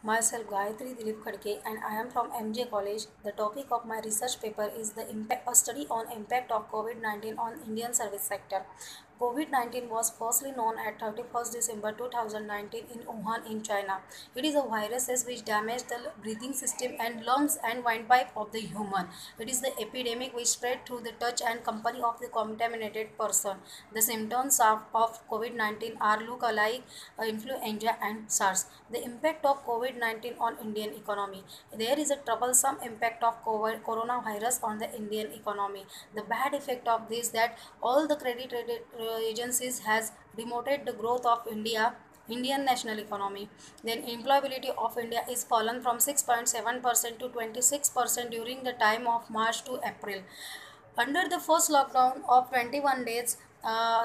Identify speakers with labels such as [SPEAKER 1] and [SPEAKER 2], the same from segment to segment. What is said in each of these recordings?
[SPEAKER 1] Myself Gayatri Dilip Khadke and I am from MJ College. The topic of my research paper is a study on impact of COVID-19 on Indian service sector. COVID-19 was firstly known at 31st December 2019 in Wuhan in China. It is a virus which damaged the breathing system and lungs and windpipe of the human. It is the epidemic which spread through the touch and company of the contaminated person. The symptoms of COVID-19 are look-alike influenza and SARS. The impact of COVID-19 on Indian economy. There is a troublesome impact of coronavirus on the Indian economy. The bad effect of this that all the credit rated agencies has demoted the growth of Indian national economy. Then employability of India is fallen from 6.7% to 26% during the time of March to April. Under the first lockdown of 21 days,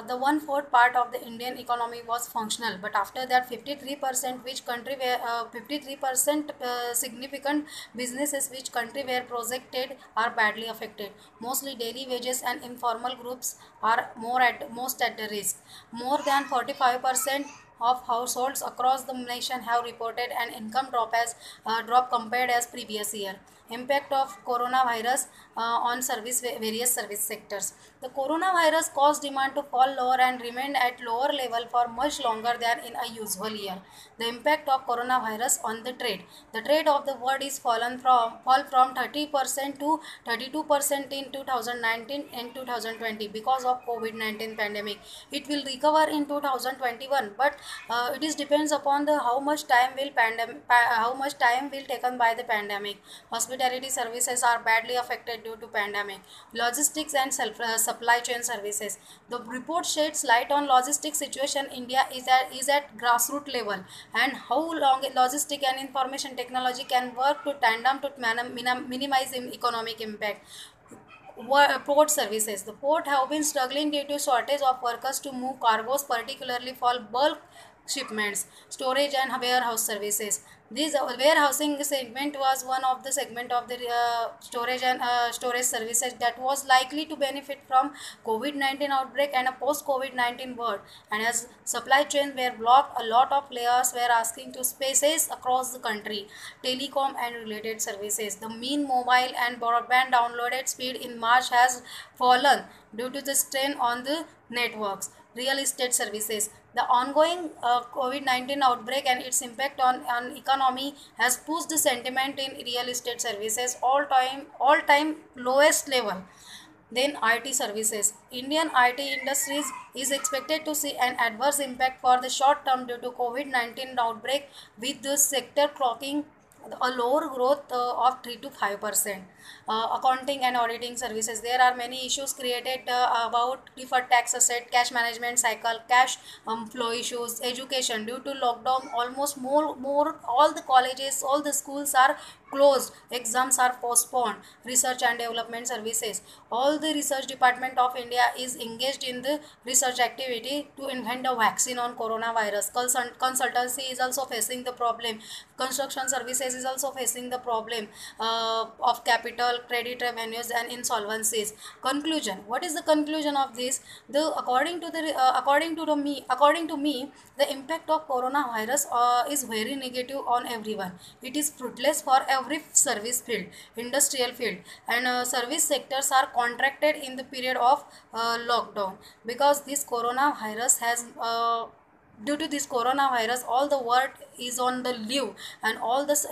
[SPEAKER 1] the one-fourth part of the Indian economy was functional, but after that 53% which country were 53% significant businesses which country were projected are badly affected. Mostly daily wages and informal groups are most at the risk. More than 45% of households across the nation have reported an income drop compared as previous year. Impact of coronavirus on various service sectors. The coronavirus caused demand to fall lower and remained at lower level for much longer than in a usual year. The impact of coronavirus on the trade. The trade of the world is fall from 30% to 32% in 2019 and 2020 because of COVID-19 pandemic. It will recover in 2021, but it is depends upon the how much time will taken by the pandemic. Hospitality services are badly affected due to pandemic. Logistics and supply chain services. The report sheds light on logistics situation. India is at grassroots level, and how long logistic and information technology can work to tandem to minimize economic impact. Port services. The port have been struggling due to shortage of workers to move cargoes, particularly for bulk shipments, storage and warehouse services. This warehousing segment was one of the segment of the storage services that was likely to benefit from COVID-19 outbreak and a post-COVID-19 world. And as supply chains were blocked, a lot of players were asking to spaces across the country. Telecom and related services. The mean mobile and broadband downloaded speed in March has fallen due to the strain on the networks. Real estate services. The ongoing COVID-19 outbreak and its impact on economy has pushed the sentiment in real estate services all time lowest level. Then IT services. Indian IT industries is expected to see an adverse impact for the short term due to COVID-19 outbreak, with the sector clocking a lower growth of 3 to 5%. Accounting and auditing services. There are many issues created about deferred tax asset, cash management cycle, cash flow issues, education. Due to lockdown, almost more all the colleges, all the schools are closed, exams are postponed. Research and development services. All the research department of India is engaged in the research activity to invent a vaccine on coronavirus. Consultancy is also facing the problem. Construction services is also facing the problem of capital, credit revenues and insolvencies. Conclusion. What is the conclusion of this? According to me, the impact of coronavirus is very negative on everyone. It is fruitless for every service field, industrial field, and service sectors are contracted in the period of lockdown, because this coronavirus has due to this coronavirus all the world is on the leave, and all this